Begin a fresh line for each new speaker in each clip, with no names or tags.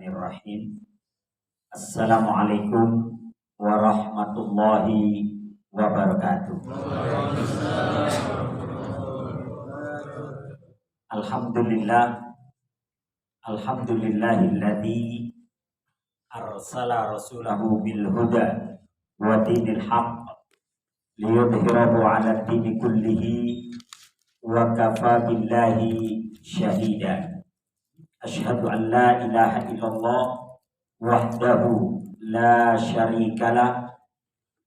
Bismillahirrahmanirrahim. Assalamualaikum warahmatullahi wabarakatuh. Alhamdulillahilladzi arsala rasulahu bil huda wa dinil haqq liyudhhirahu 'ala ad-dini kullihi wa kafa billahi syahida. Asyhadu an la ilaha illallah wahdahu la syarikalah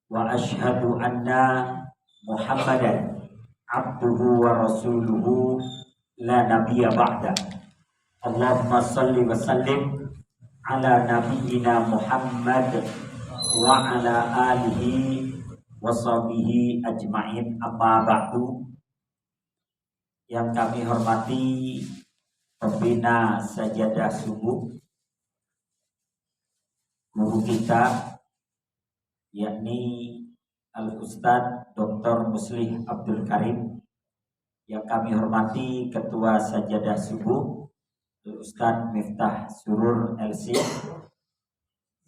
wa asyhadu anna Muhammadan abduhu wa rasuluhu la nabiyya ba'da. Allahumma salli wa sallim ala nabiyyina Muhammad wa ala alihi wa sahbihi ajma'in, amma ba'du. Yang kami hormati pembina Sajadah Subuh, guru kita yakni Al-Ustadz Dr. Muslih Abdul Karim. Yang kami hormati Ketua Sajadah Subuh Al-Ustadz Miftah Surur LC,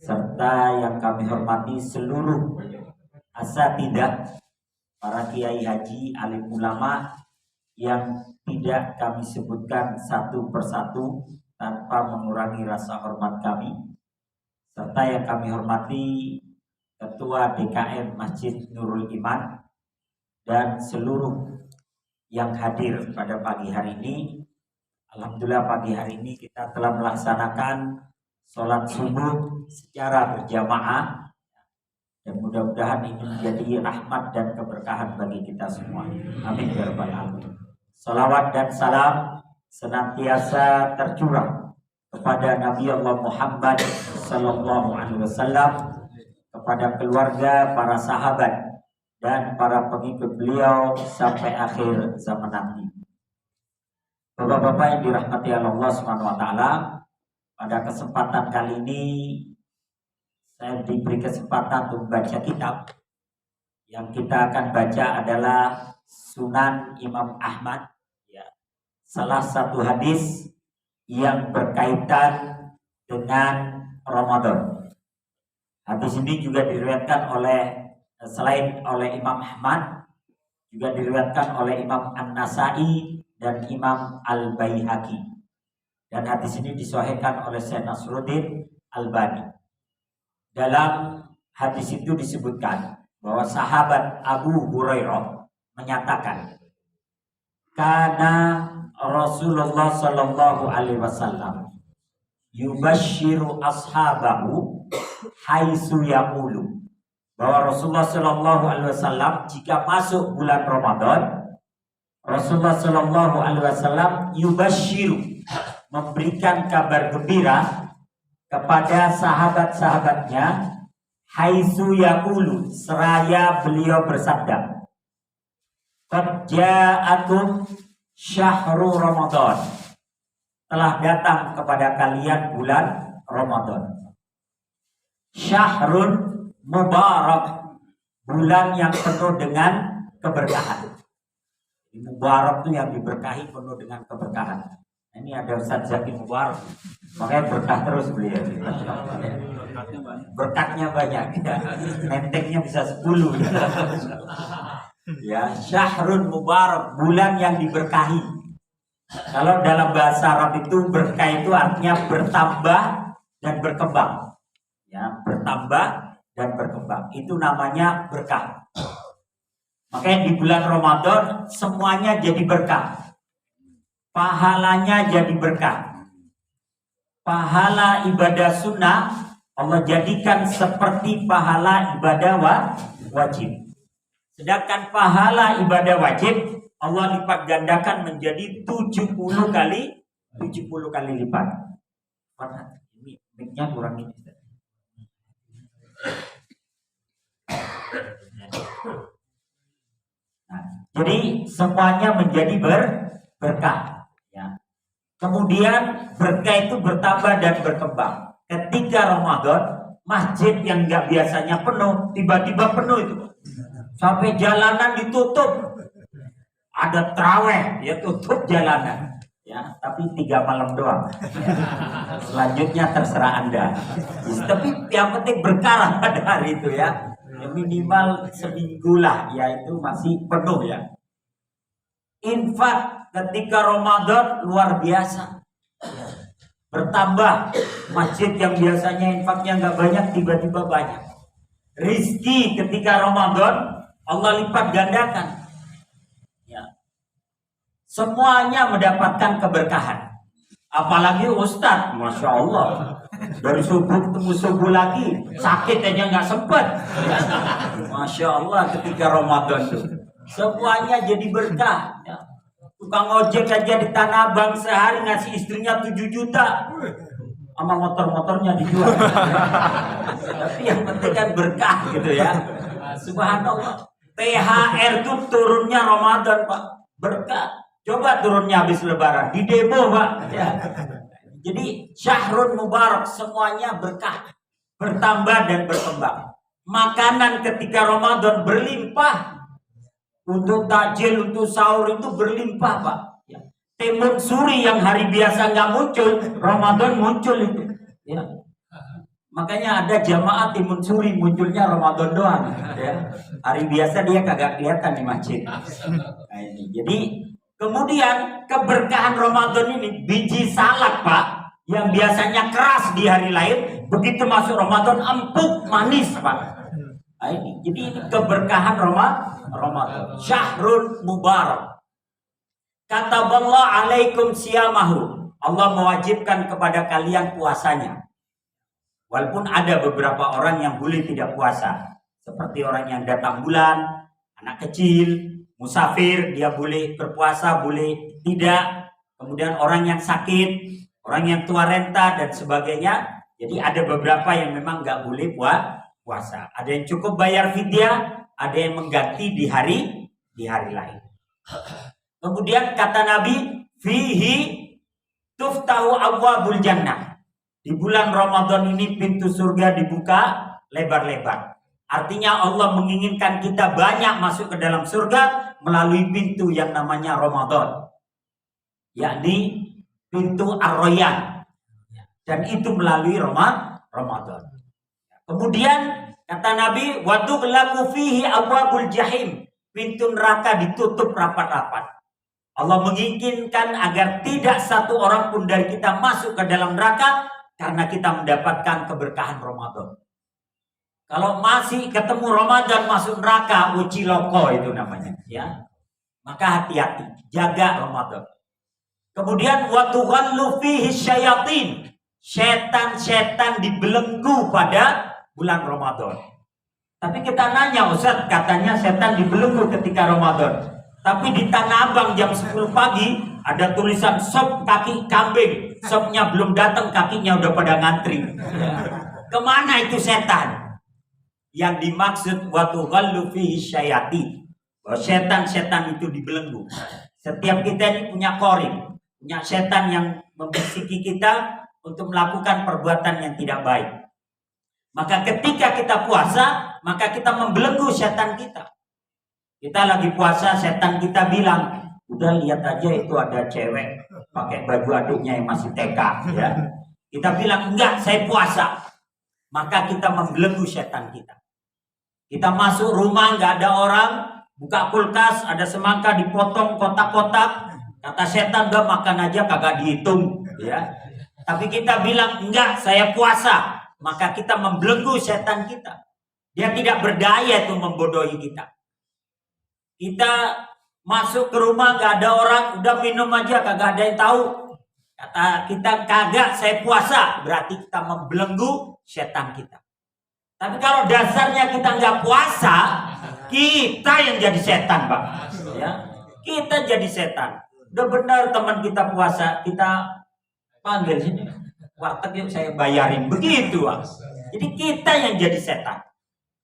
serta yang kami hormati seluruh asatidzah, para kiai haji, alim ulama yang tidak kami sebutkan satu persatu tanpa mengurangi rasa hormat kami, serta yang kami hormati Ketua DKM Masjid Nurul Iman dan seluruh yang hadir pada pagi hari ini. Alhamdulillah, pagi hari ini kita telah melaksanakan sholat subuh secara berjamaah, dan mudah-mudahan ini menjadi rahmat dan keberkahan bagi kita semua. Amin ya rabbal alamin. Salawat dan salam senantiasa tercurah kepada Nabi Allah Muhammad sallallahu alaihi wasallam, kepada keluarga, para sahabat dan para pengikut beliau sampai akhir zaman nanti. Bapak-bapak yang dirahmati Allah Subhanahu wa taala, pada kesempatan kali ini saya diberi kesempatan untuk baca kitab. Yang kita akan baca adalah Sunan Imam Ahmad, ya, salah satu hadis yang berkaitan dengan Ramadan. Hadis ini juga diriwayatkan selain oleh Imam Ahmad, juga diriwayatkan oleh Imam An-Nasai dan Imam Al-Baihaqi. Dan hadis ini disahihkan oleh Syekh Nasruddin Albani. Dalam hadis itu disebutkan bahwa sahabat Abu Hurairah menyatakan, karena Rasulullah sallallahu alaihi wasallam yubashiru ashabahu haitsu yaqulu, bahwa Rasulullah sallallahu alaihi wasallam jika masuk bulan Ramadan, Rasulullah sallallahu alaihi wasallam yubashiru, memberikan kabar gembira kepada sahabat-sahabatnya, haitsu yaqulu, seraya beliau bersabda, qad ja'akum syahrul Ramadan, telah datang kepada kalian bulan Ramadan. Syahrun mubarak, bulan yang penuh dengan keberkahan. Mubarak itu yang diberkahi, penuh dengan keberkahan. Ini ada Ustaz Zaki Mubarak, makanya berkah terus beliau. Berkatnya banyak, nenteknya bisa 10. Ya, syahrun mubarak, bulan yang diberkahi. Kalau dalam bahasa Arab itu berkah itu artinya bertambah dan berkembang. Ya, bertambah dan berkembang. Itu namanya berkah. Makanya di bulan Ramadan semuanya jadi berkah. Pahalanya jadi berkah. Pahala ibadah sunnah Allah jadikan seperti pahala ibadah wajib. Sedangkan pahala ibadah wajib Allah lipat gandakan menjadi 70 kali lipat. Ini mic-nya kurang ini. Nah, jadi semuanya menjadi berkah. Ya. Kemudian berkah itu bertambah dan berkembang. Ketika Ramadan, masjid yang nggak biasanya penuh, tiba-tiba penuh itu. Sampai jalanan ditutup. Ada traweh, ya tutup jalanan. ya, tapi 3 malam doang. Selanjutnya terserah Anda. Tapi yang penting berkah pada hari itu ya. Minimal seminggu lah, ya itu masih penuh ya. Infak ketika Ramadan luar biasa. Bertambah, masjid yang biasanya infaknya nggak banyak tiba-tiba banyak. Rizki ketika Ramadan Allah lipat gandakan. Ya. Semuanya mendapatkan keberkahan. Apalagi Ustadz, Masya Allah, dari subuh ketemu subuh lagi, sakit aja nggak sempet. Masya Allah ketika Ramadan tuh, semuanya jadi berkah. Ya. Tukang ojek aja di Tanah Abang sehari ngasih istrinya 7 juta, sama motor-motornya dijual. Tapi yang penting kan berkah gitu ya. Subhanallah. THR tuh turunnya Ramadan Pak, berkah. Coba turunnya habis Lebaran, di demo Pak. Ya. Jadi Syahrul Mubarak semuanya berkah, bertambah dan berkembang. Makanan ketika Ramadan berlimpah. Untuk takjil, untuk sahur itu berlimpah Pak. Ya. Timun suri yang hari biasa nggak muncul, Ramadan muncul itu. Ya. Makanya ada jamaah timun suri munculnya Ramadan doang. Ya. Hari biasa dia kagak kelihatan di masjid. Nah, ini. Jadi kemudian keberkahan Ramadan ini biji salak Pak, yang biasanya keras di hari lain, begitu masuk Ramadan empuk manis Pak. Nah, ini. Jadi ini keberkahan Ramadan. Syahrul Mubarak. Kataballah alaikum siyamahu. Allah mewajibkan kepada kalian puasanya. Walaupun ada beberapa orang yang boleh tidak puasa, seperti orang yang datang bulan, anak kecil, musafir, dia boleh berpuasa, boleh tidak. Kemudian orang yang sakit, orang yang tua renta dan sebagainya. Jadi ada beberapa yang memang nggak boleh puasa. Ada yang cukup bayar fidyah, ada yang mengganti di hari lain. Kemudian kata Nabi, fihi tuftahu abwabul jannah. Di bulan Ramadan ini pintu surga dibuka lebar-lebar. Artinya Allah menginginkan kita banyak masuk ke dalam surga melalui pintu yang namanya Ramadan, yakni pintu Ar-Rayyan. Dan itu melalui Ramadan. Kemudian kata Nabi, wa tughlaqu fihi abwabul jahim. Pintu neraka ditutup rapat-rapat. Allah menginginkan agar tidak satu orang pun dari kita masuk ke dalam neraka karena kita mendapatkan keberkahan Ramadan. Kalau masih ketemu Ramadan masuk neraka, uciloko itu namanya, ya. Maka hati-hati, jaga Ramadan. Kemudian wa tughallu fihi syayatin. Setan-setan dibelenggu pada bulan Ramadan. Tapi kita nanya, Ustaz, katanya setan dibelenggu ketika Ramadan. Tapi di Tanah Abang jam 10 pagi ada tulisan sop kaki kambing. Sopnya belum datang, kakinya udah pada ngantri. Kemana itu setan? Yang dimaksud watu ghallu fihi syayati. Bahwa setan-setan itu dibelenggu. Setiap kita ini punya korin, punya setan yang membisiki kita untuk melakukan perbuatan yang tidak baik. Maka ketika kita puasa, maka kita membelenggu setan kita. Kita lagi puasa, setan kita bilang, udah lihat aja itu ada cewek pakai baju adiknya yang masih TK, ya. Kita bilang, enggak, saya puasa. Maka kita membelenggu setan kita. Kita masuk rumah, nggak ada orang, buka kulkas, ada semangka dipotong kotak-kotak. Kata setan, udah makan aja, kagak dihitung, ya. Tapi kita bilang, enggak, saya puasa. Maka kita membelenggu setan kita. Dia tidak berdaya itu membodohi kita. Kita masuk ke rumah gak ada orang, udah minum aja kagak ada yang tahu. Kata kita kagak, saya puasa, berarti kita membelenggu setan kita. Tapi kalau dasarnya kita nggak puasa, kita yang jadi setan, Pak. Ya, kita jadi setan. Udah benar teman kita puasa, kita panggil sini, warteg yuk saya bayarin, begitu, Pak. Jadi kita yang jadi setan.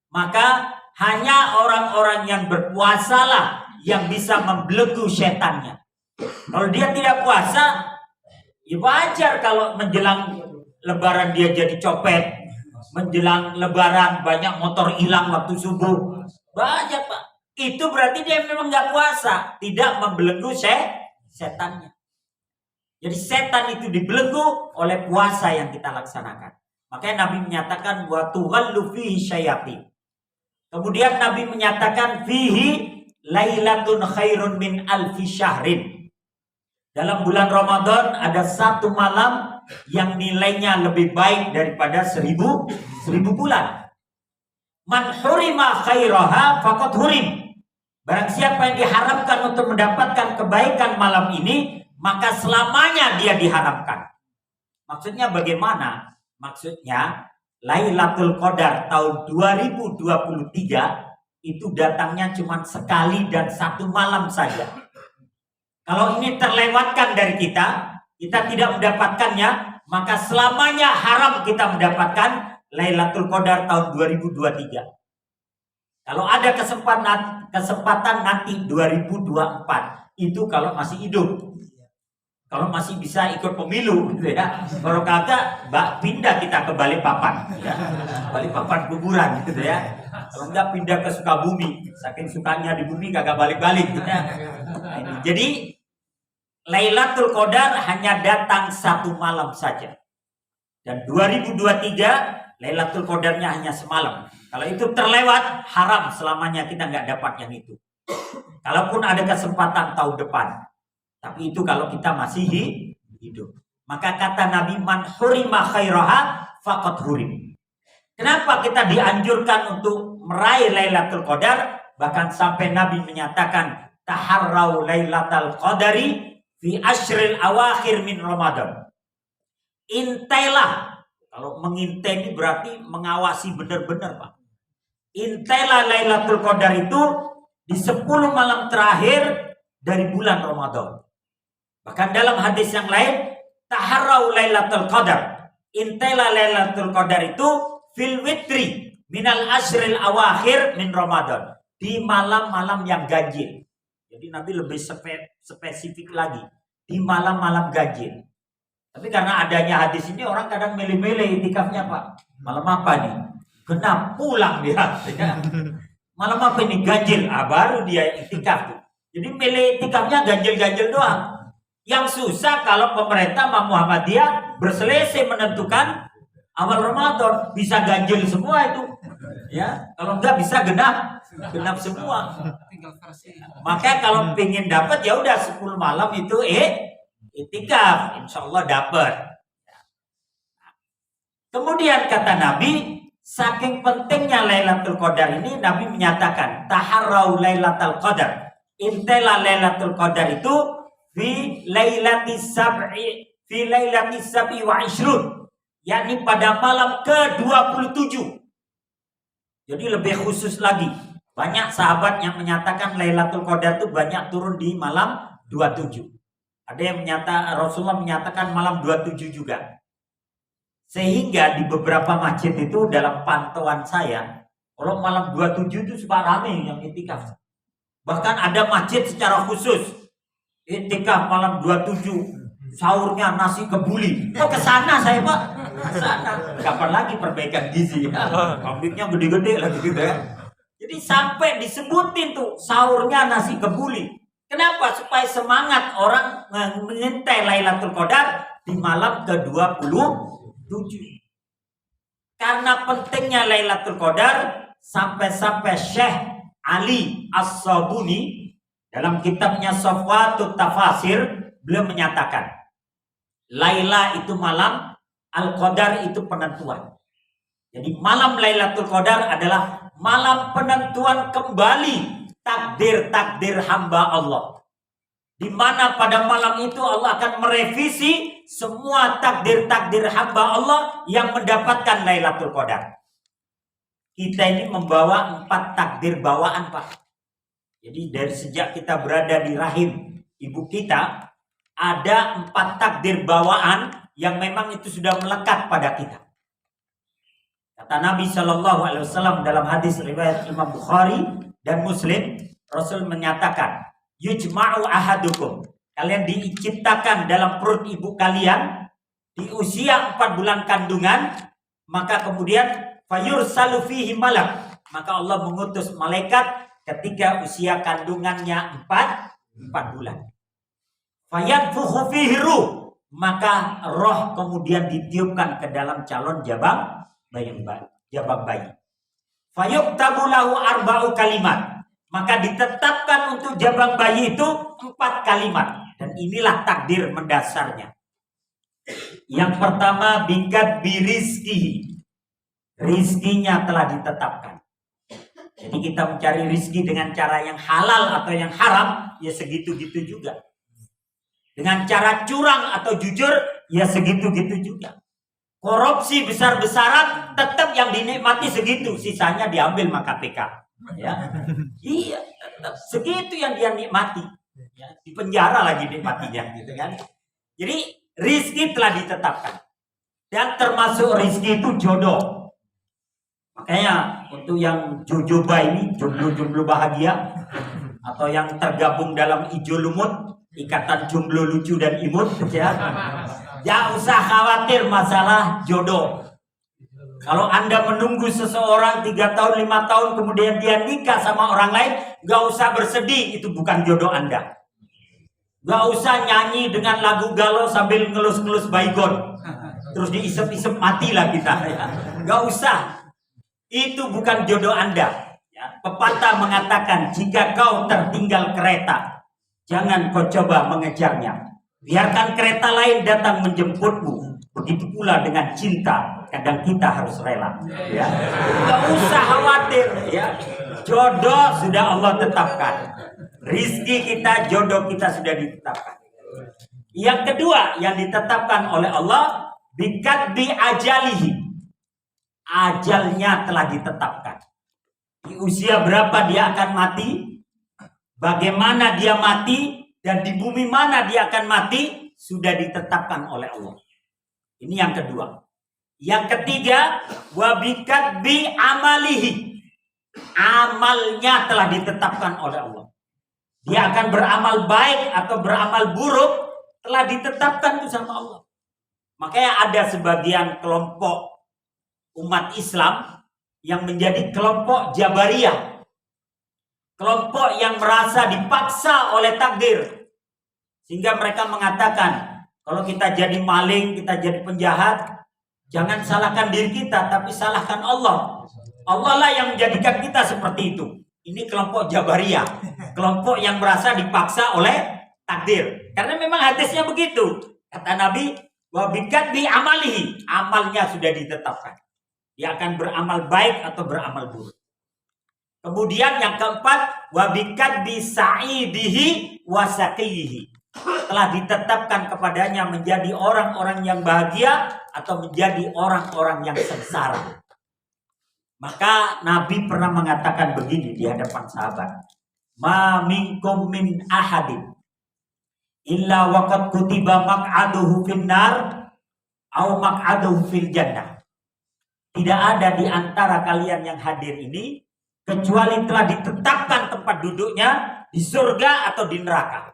Maka hanya orang-orang yang berpuasalah yang bisa membelenggu setannya. Kalau dia tidak puasa, ya wajar kalau menjelang lebaran dia jadi copet. Menjelang lebaran banyak motor hilang waktu subuh. Banyak, Pak. Itu berarti dia memang nggak puasa, tidak membelenggu setannya. Jadi setan itu dibelenggu oleh puasa yang kita laksanakan. Makanya Nabi menyatakan wa tughallu fihi syayatin. Kemudian Nabi menyatakan fihi lailatun khairun min alfi syahrin. Dalam bulan Ramadan ada satu malam yang nilainya lebih baik daripada seribu bulan. Man hurima khairaha faqad hurim. Barang siapa yang diharamkan untuk mendapatkan kebaikan malam ini, maka selamanya dia diharamkan. Maksudnya bagaimana? Maksudnya Lailatul Qadar tahun 2023 itu datangnya cuma sekali dan satu malam saja. Kalau ini terlewatkan dari kita tidak mendapatkannya, maka selamanya haram kita mendapatkan Lailatul Qadar tahun 2023. Kalau ada kesempatan nanti 2024, itu kalau masih hidup. Kalau masih bisa ikut pemilu gitu ya. Kalau kagak, pindah kita ke Balikpapan ya. Balikpapan kuburan gitu ya. Kalau enggak pindah ke Sukabumi. Saking sukanya di bumi kagak balik-balik gitu ya. Nah, jadi Lailatul Qadar hanya datang satu malam saja. Dan 2023 Lailatul Qadarnya hanya semalam. Kalau itu terlewat, haram selamanya kita nggak dapat yang itu. Kalaupun ada kesempatan tahun depan. Tapi itu kalau kita masih hidup. Maka kata Nabi, man hurima khairaha faqad hurim. Kenapa kita dianjurkan untuk meraih Lailatul Qadar? Bahkan sampai Nabi menyatakan, taharrau Lailatul Qadari fi ashril awakhir min Ramadan. Intailah. Kalau mengintai ini berarti mengawasi benar-benar, Pak. Intailah Lailatul Qadar itu di 10 malam terakhir dari bulan Ramadan. Bahkan dalam hadis yang lain, taharrau Lailatul Qadar. Intailah Lailatul Qadar itu fil witri minal ashril awakhir min Ramadan. Di malam-malam yang ganjil. Jadi Nabi lebih spesifik lagi. Di malam-malam ganjil. Tapi karena adanya hadis ini, orang kadang milih-milih itikafnya, Pak. Malam apa nih? Genap, pulang dia. Malam apa ini? Ganjil. Baru dia itikaf. Jadi milih itikafnya ganjil-ganjil doang. Yang susah kalau pemerintah Muhammadiyah berselisih menentukan awal Ramadan. Bisa ganjil semua itu. Ya, kalau enggak bisa genap semua. Makanya kalau pengen dapat ya udah 10 malam itu itikaf, insya Allah dapat. Kemudian kata Nabi, saking pentingnya Lailatul Qadar ini, Nabi menyatakan taharrau Lailatul Qadar. Intailah Lailatul Qadar itu fi lailatis sab'i wa ishrun, yakni pada malam ke-27. Jadi lebih khusus lagi. Banyak sahabat yang menyatakan Lailatul Qadar itu banyak turun di malam 27. Ada yang Rasulullah menyatakan malam 27 juga. Sehingga di beberapa masjid itu dalam pantauan saya, kalau malam 27 itu suka rame yang itikaf. Bahkan ada masjid secara khusus itikaf malam 27, sahurnya nasi kebuli. Oh, ke sana saya, Pak. Ke sana. Kapan lagi perbaikan gizi? Kambingnya gede-gede lagi gitu ya. Jadi sampai disebutin tuh sahurnya nasi kebuli. Kenapa? Supaya semangat orang mengintai Lailatul Qadar di malam ke-27. Karena pentingnya Lailatul Qadar, sampai-sampai Syekh Ali As-Sabuni dalam kitabnya Safwatut Tafasir, beliau menyatakan Laila itu malam, Al-Qadar itu penentuan. Jadi malam Lailatul Qadar adalah malam penentuan kembali takdir-takdir hamba Allah. Di mana pada malam itu Allah akan merevisi semua takdir-takdir hamba Allah yang mendapatkan Lailatul Qadar. Kita ini membawa 4 takdir bawaan, Pak. Jadi dari sejak kita berada di rahim ibu kita, ada 4 takdir bawaan yang memang itu sudah melekat pada kita. Kata Nabi SAW dalam hadis riwayat Imam Bukhari dan Muslim, Rasul menyatakan, yujma'u ahadukum, kalian diciptakan dalam perut ibu kalian di usia 4 bulan kandungan, maka kemudian fayursalu fihi malak, maka Allah mengutus malaikat ketika usia kandungannya 4 bulan. Fayadfuhu fihi ruh, maka roh kemudian ditiupkan ke dalam calon jabang bayi. Fayuktabu lahu arba'u kalimat, maka ditetapkan untuk jabang bayi itu 4 kalimat, dan inilah takdir mendasarnya. Yang pertama, bikat birizkihi, rizkinya telah ditetapkan. Jadi kita mencari rizki dengan cara yang halal atau yang haram, ya segitu-gitu juga. Dengan cara curang atau jujur, ya segitu-gitu juga. Korupsi besar-besaran, tetap yang dinikmati segitu, sisanya diambil sama KPK. Ya. Iya, tetap segitu yang dia nikmati. Ya. Di penjara lagi nikmatinya, gitu kan? Jadi rizki telah ditetapkan, dan termasuk rizki itu jodoh. Makanya untuk yang jojoba ini, jomblo-jomblo bahagia, atau yang tergabung dalam ijo lumut, ikatan jomblo lucu dan imut, ya, jangan usah khawatir masalah jodoh. Kalau Anda menunggu seseorang 3 tahun, 5 tahun, kemudian dia nikah sama orang lain, gak usah bersedih, itu bukan jodoh Anda. Gak usah nyanyi dengan lagu galau sambil ngelus-ngelus baygon, terus diisep-isep matilah kita, ya. Gak usah. Itu bukan jodoh Anda. Ya. Pepatah mengatakan, jika kau tertinggal kereta, jangan kau coba mengejarnya. Biarkan kereta lain datang menjemputmu. Begitu pula dengan cinta. Kadang kita harus rela. Ya. Gak usah khawatir. Ya. Jodoh sudah Allah tetapkan. Rizki kita, jodoh kita sudah ditetapkan. Yang kedua yang ditetapkan oleh Allah, bikatbi ajalihi. Ajalnya telah ditetapkan. Di usia berapa dia akan mati, bagaimana dia mati, dan di bumi mana dia akan mati, sudah ditetapkan oleh Allah. Ini yang kedua. Yang ketiga, wabikat bi amalihi. Amalnya telah ditetapkan oleh Allah. Dia akan beramal baik atau beramal buruk, telah ditetapkan itu sama Allah. Makanya ada sebagian kelompok umat Islam yang menjadi kelompok Jabariyah, kelompok yang merasa dipaksa oleh takdir, sehingga mereka mengatakan kalau kita jadi maling, kita jadi penjahat, jangan salahkan diri kita, tapi salahkan Allah. Allah lah yang menjadikan kita seperti itu. Ini kelompok Jabariyah, kelompok yang merasa dipaksa oleh takdir, karena memang hadisnya begitu. Kata Nabi, wabikat bi amalihi, amalnya sudah ditetapkan. Dia akan beramal baik atau beramal buruk. Kemudian yang keempat, wabikat bisa'idihi wasaqiyihi. Telah ditetapkan kepadanya menjadi orang-orang yang bahagia atau menjadi orang-orang yang sengsara. Maka Nabi pernah mengatakan begini di hadapan sahabat. Ma minkum min ahadin illa waqad kutiba maq'aduhu finnar au maq'aduhu fil jannah. Tidak ada di antara kalian yang hadir ini kecuali telah ditetapkan tempat duduknya di surga atau di neraka.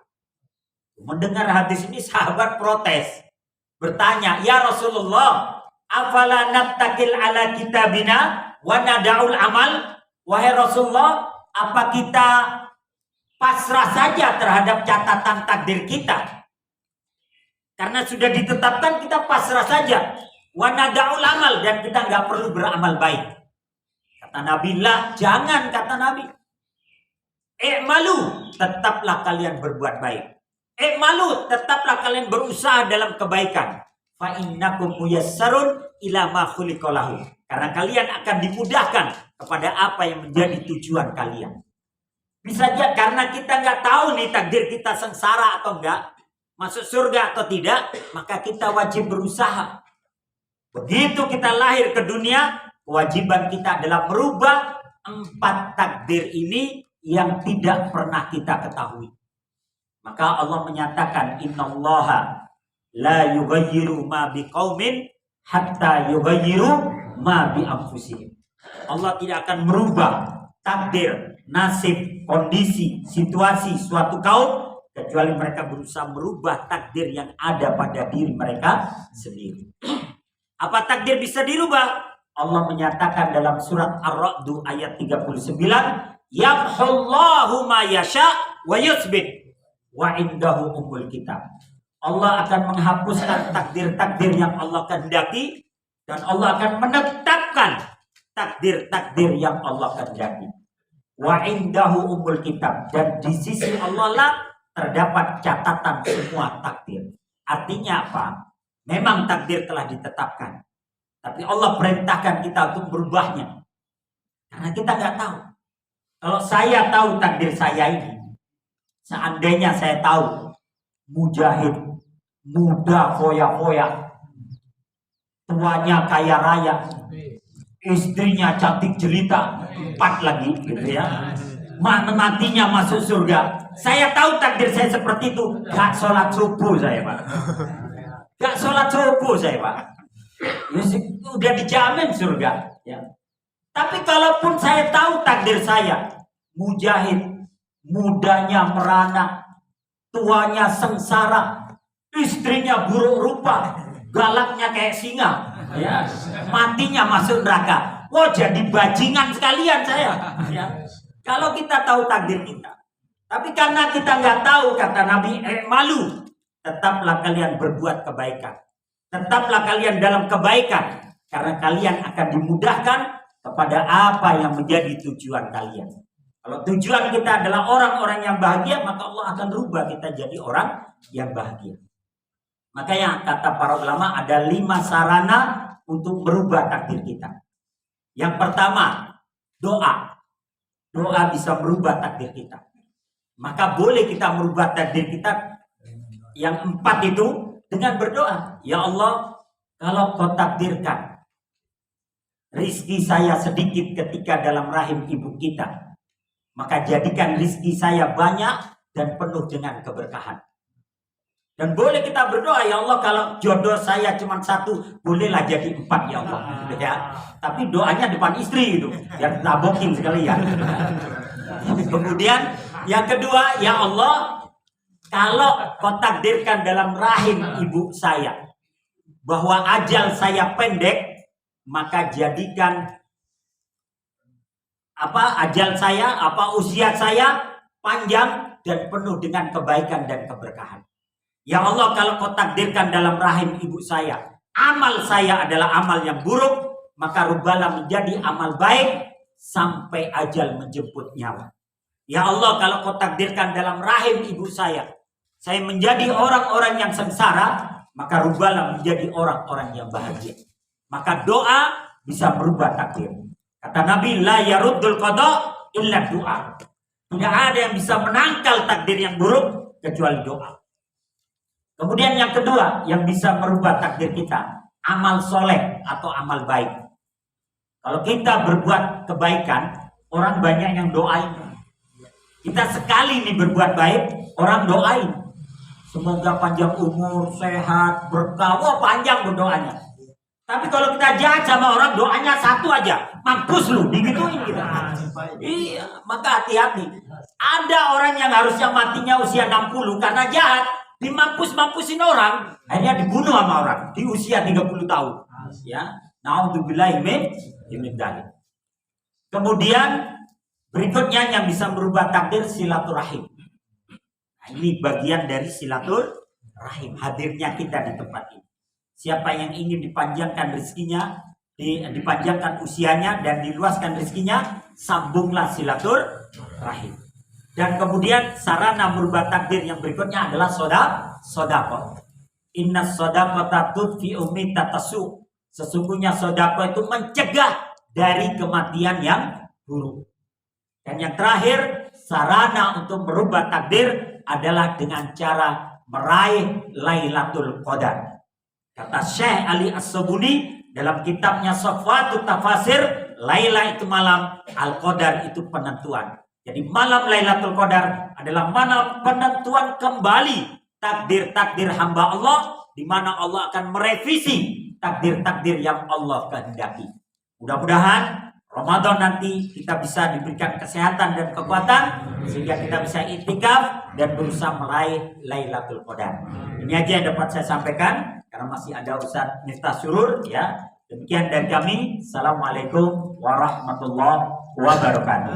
Mendengar hadis ini sahabat protes, bertanya, ya Rasulullah, afala nattakil ala kitabina wa nada'ul amal? Wahai Rasulullah, apa kita pasrah saja terhadap catatan takdir kita? Karena sudah ditetapkan, kita pasrah saja. Wa nada'ul amal, dan kita nggak perlu beramal baik. Kata Nabi, lah, jangan, kata Nabi. I'malu, tetaplah kalian berbuat baik. I'malu, tetaplah kalian berusaha dalam kebaikan. Fa innakum muyassarun ila ma khuliqa lahu. Karena kalian akan dimudahkan kepada apa yang menjadi tujuan kalian. Bisa aja karena kita nggak tahu nih takdir kita sengsara atau enggak, masuk surga atau tidak, maka kita wajib berusaha. Begitu kita lahir ke dunia, kewajiban kita adalah merubah 4 takdir ini yang tidak pernah kita ketahui. Maka Allah menyatakan, innallaha la yughayyiru ma biqaumin hatta yughayyiru ma bi anfusihim. Allah tidak akan merubah takdir, nasib, kondisi, situasi suatu kaum kecuali mereka berusaha merubah takdir yang ada pada diri mereka sendiri. Apa takdir bisa dirubah? Allah menyatakan dalam surat Ar-Ra'd ayat 39, yamhullahu ma yasha wa yutsbit wa indahu ummul kitab. Allah akan menghapuskan takdir-takdir yang Allah kehendaki, dan Allah akan menetapkan takdir-takdir yang Allah kehendaki. Wa indahu ummul kitab, dan di sisi Allah lah terdapat catatan semua takdir. Artinya apa? Memang takdir telah ditetapkan, tapi Allah perintahkan kita untuk berubahnya. Karena kita nggak tahu. Kalau saya tahu takdir saya ini, seandainya saya tahu mujahid, muda foya-foya, tuanya kaya raya, istrinya cantik jelita, 4 lagi gitu ya, matinya masuk surga. Saya tahu takdir saya seperti itu, gak sholat subuh saya, Pak. Gak sholat subuh saya, Pak. Udah dijamin surga ya. Tapi kalaupun saya tahu takdir saya mujahid, mudanya merana, tuanya sengsara, istrinya buruk rupa, galaknya kayak singa ya, matinya masuk neraka. Wah, jadi bajingan sekalian saya ya. Kalau kita tahu takdir kita. Tapi karena kita nggak tahu, kata Nabi, malu, tetaplah kalian berbuat kebaikan. Tetaplah kalian dalam kebaikan, karena kalian akan dimudahkan kepada apa yang menjadi tujuan kalian. Kalau tujuan kita adalah orang-orang yang bahagia, maka Allah akan rubah kita jadi orang yang bahagia. Makanya kata para ulama ada 5 sarana untuk merubah takdir kita. Yang pertama, doa. Doa bisa merubah takdir kita. Maka boleh kita merubah takdir kita. Yang 4 itu dengan berdoa. Ya Allah, kalau kau takdirkan rizki saya sedikit ketika dalam rahim ibu kita, maka jadikan rizki saya banyak dan penuh dengan keberkahan. Dan boleh kita berdoa, ya Allah, kalau jodoh saya cuma 1, bolehlah jadi 4 ya Allah. Ya. Tapi doanya depan istri itu, yang tabokin sekalian. Kemudian yang kedua, ya Allah, kalau kau takdirkan dalam rahim ibu saya bahwa ajal saya pendek, maka jadikan ajal saya, usia saya panjang dan penuh dengan kebaikan dan keberkahan. Ya Allah, kalau kau takdirkan dalam rahim ibu saya amal saya adalah amal yang buruk, maka rubahlah menjadi amal baik sampai ajal menjemput nyawa. Ya Allah, kalau kau takdirkan dalam rahim ibu saya menjadi orang-orang yang sengsara, maka rubahlah menjadi orang-orang yang bahagia. Maka doa bisa merubah takdir. Kata Nabi, la yaruddul qada illa doa. Tidak ada yang bisa menangkal takdir yang buruk kecuali doa. Kemudian yang kedua yang bisa merubah takdir kita, amal soleh atau amal baik. Kalau kita berbuat kebaikan, orang banyak yang doain. Kita sekali nih berbuat baik, orang doain. Semoga panjang umur, sehat, berkah, panjang berdoanya. Tapi kalau kita jahat sama orang, doanya 1 aja, mampus lu, digituin kita. Iya, maka hati-hati. Ada orang yang harusnya matinya usia 60 karena jahat, dimampus-mampusin orang, akhirnya dibunuh sama orang di usia 30 tahun. Ya, naudzubillahi min dzalik. Kemudian berikutnya yang bisa merubah takdir, silaturahim. Nah, ini bagian dari silaturahim, hadirnya kita di tempat ini. Siapa yang ingin dipanjangkan rezekinya, dipanjangkan usianya dan diluaskan rezekinya, sambunglah silaturahim. Dan kemudian sarana merubah takdir yang berikutnya adalah sedekah. Inna shadaqata tudfi'u mitatasu. Sesungguhnya sedekah itu mencegah dari kematian yang buruk. Dan yang terakhir, sarana untuk merubah takdir adalah dengan cara meraih Lailatul Qadar. Kata Syekh Ali As-Sabuni dalam kitabnya Safwatut Tafasir, Laila itu malam, Al-Qadar itu penentuan. Jadi malam Lailatul Qadar adalah malam penentuan kembali takdir-takdir hamba Allah, di mana Allah akan merevisi takdir-takdir yang Allah kehendaki. Mudah-mudahan Ramadan nanti kita bisa diberikan kesehatan dan kekuatan sehingga kita bisa iktikaf dan berusaha meraih Lailatul Qadar. Ini aja yang dapat saya sampaikan karena masih ada Ustaz Miftah Surur ya. Demikian dari kami. Assalamualaikum warahmatullahi wabarakatuh.